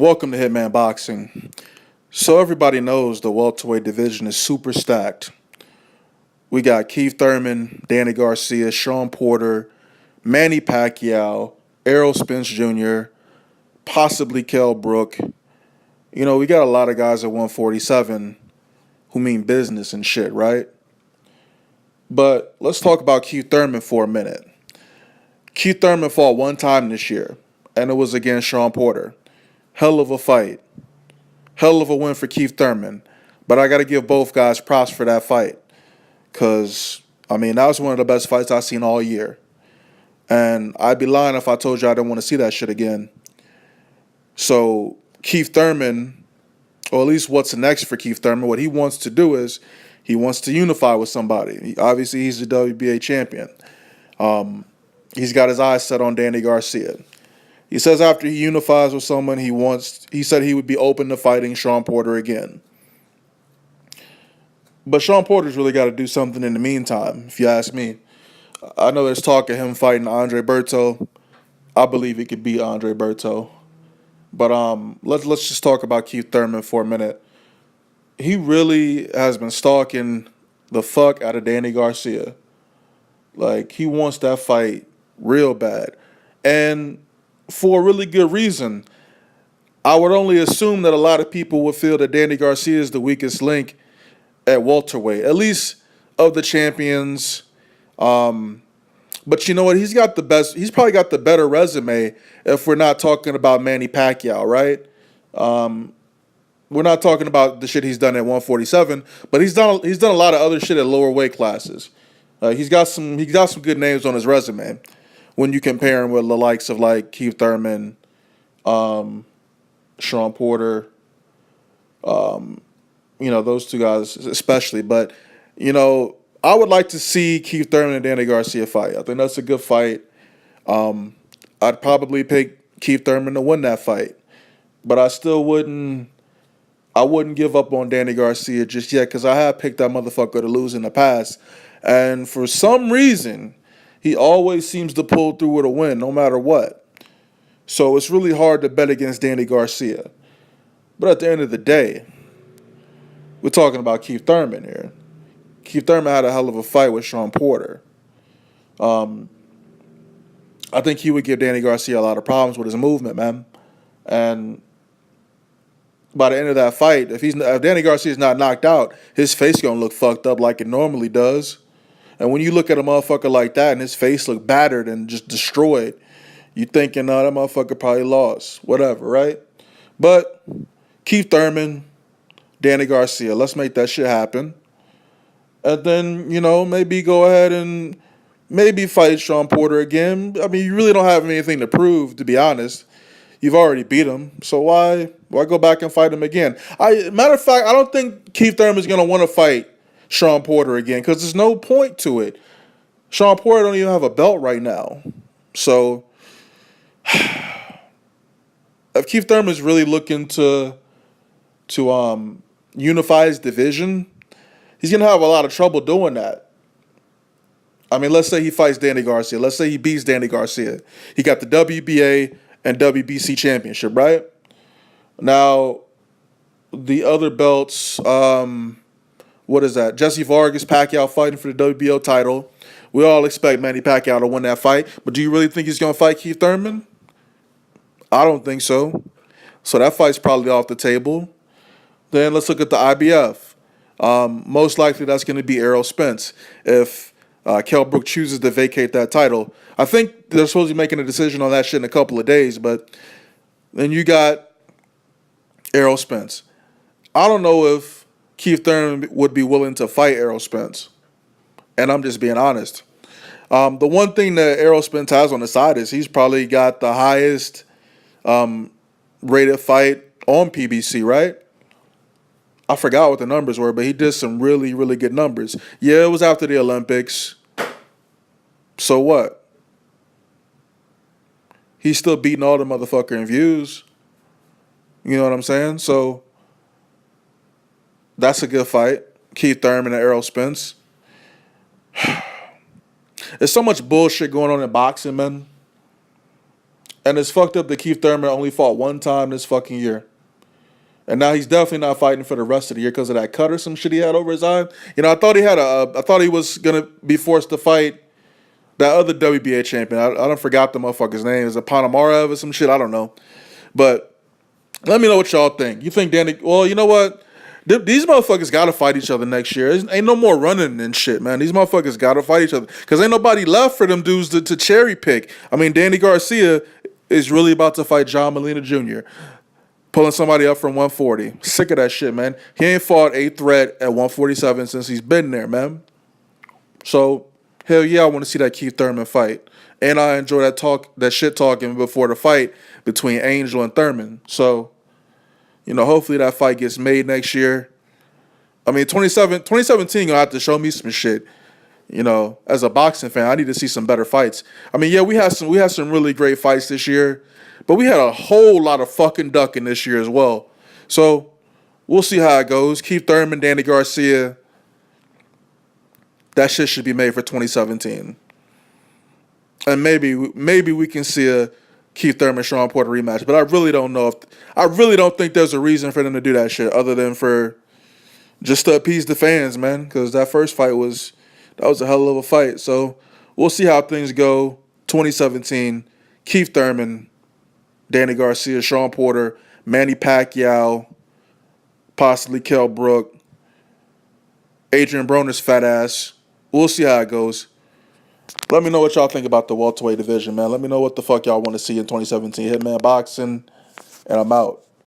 Welcome to Hitman Boxing. So everybody knows the welterweight division is super stacked. We got Keith Thurman, Danny Garcia, Shawn Porter, Manny Pacquiao, Errol Spence Jr., possibly Kell Brook. We got a lot of guys at 147 who mean business and shit, right? But let's talk about Keith Thurman for a minute. Keith Thurman fought one time this year, and it was against Shawn Porter. Hell of a fight. Hell of a win for Keith Thurman. But I got to give both guys props for that fight. Because, that was one of the best fights I've seen all year. And I'd be lying if I told you I didn't want to see that shit again. So, Keith Thurman, or at least what's next for Keith Thurman, what he wants to do is he wants to unify with somebody. Obviously, he's the WBA champion. He's got his eyes set on Danny Garcia. He says after he unifies with someone, he said he would be open to fighting Shawn Porter again. But Shawn Porter's really got to do something in the meantime, if you ask me. I know there's talk of him fighting Andre Berto. I believe he could beat Andre Berto. But let's just talk about Keith Thurman for a minute. He really has been stalking the fuck out of Danny Garcia. Like, he wants that fight real bad. And for a really good reason. I would only assume that a lot of people would feel that Danny Garcia is the weakest link at welterweight, at least of the champions. But you know what? He's probably got the better resume if we're not talking about Manny Pacquiao, right? We're not talking about the shit he's done at 147, but he's done a lot of other shit at lower weight classes. He's got some good names on his resume when you compare him with the likes of like Keith Thurman, Shawn Porter, those two guys especially. But, I would like to see Keith Thurman and Danny Garcia fight. I think that's a good fight. I'd probably pick Keith Thurman to win that fight. But I wouldn't give up on Danny Garcia just yet because I have picked that motherfucker to lose in the past. And for some reason, he always seems to pull through with a win, no matter what. So it's really hard to bet against Danny Garcia. But at the end of the day, we're talking about Keith Thurman here. Keith Thurman had a hell of a fight with Shawn Porter. I think he would give Danny Garcia a lot of problems with his movement, man. And by the end of that fight, if Danny Garcia's not knocked out, his face gonna look fucked up like it normally does. And when you look at a motherfucker like that and his face look battered and just destroyed, you thinking, that motherfucker probably lost. Whatever, right? But Keith Thurman, Danny Garcia, let's make that shit happen. And then, maybe go ahead and maybe fight Shawn Porter again. You really don't have anything to prove, to be honest. You've already beat him, so why go back and fight him again? Matter of fact, I don't think Keith Thurman's going to want to fight Shawn Porter again because there's no point to it. Shawn Porter don't even have a belt right now. So if Keith Thurman's really looking to unify his division, he's going to have a lot of trouble doing that. Let's say he fights Danny Garcia. Let's say he beats Danny Garcia. He got the WBA and WBC championship, right? Now, the other belts, what is that? Jesse Vargas, Pacquiao fighting for the WBO title. We all expect Manny Pacquiao to win that fight, but do you really think he's going to fight Keith Thurman? I don't think so. So that fight's probably off the table. Then let's look at the IBF. Most likely that's going to be Errol Spence if Kell Brook chooses to vacate that title. I think they're supposed to be making a decision on that shit in a couple of days, but then you got Errol Spence. I don't know if Keith Thurman would be willing to fight Errol Spence, and I'm just being honest. The one thing that Errol Spence has on the side is he's probably got the highest rated fight on PBC, right? I forgot what the numbers were, but he did some really, really good numbers. Yeah, it was after the Olympics. So what? He's still beating all the motherfucker in views. You know what I'm saying? So that's a good fight. Keith Thurman and Errol Spence. There's so much bullshit going on in boxing, man. And it's fucked up that Keith Thurman only fought one time this fucking year. And now he's definitely not fighting for the rest of the year because of that cut or some shit he had over his eye. You know, I thought he was gonna be forced to fight that other WBA champion. I don't forgot the motherfucker's name. Is it Panamarev or some shit? I don't know. But let me know what y'all think. You think Danny? Well, you know what? These motherfuckers gotta fight each other next year. Ain't no more running and shit, man. These motherfuckers gotta fight each other because ain't nobody left for them dudes to cherry pick. I mean, Danny Garcia is really about to fight John Molina Jr. Pulling somebody up from 140. Sick of that shit, man. He ain't fought a threat at 147 since he's been there, man. So, hell yeah, I want to see that Keith Thurman fight. And I enjoy that shit talking before the fight between Angel and Thurman. So, you know, hopefully that fight gets made next year. I mean, 2017 gonna have to show me some shit. You know, as a boxing fan, I need to see some better fights. I mean, yeah, we had some really great fights this year. But we had a whole lot of fucking ducking this year as well. So we'll see how it goes. Keith Thurman, Danny Garcia. That shit should be made for 2017. And maybe we can see a Keith Thurman, Shawn Porter rematch. But I really don't know I really don't think there's a reason for them to do that shit other than for just to appease the fans, man. Because that first fight was a hell of a fight. So we'll see how things go. 2017, Keith Thurman, Danny Garcia, Shawn Porter, Manny Pacquiao, possibly Kell Brook, Adrian Broner's fat ass. We'll see how it goes. Let me know what y'all think about the welterweight division, man. Let me know what the fuck y'all want to see in 2017. Hitman Boxing, and I'm out.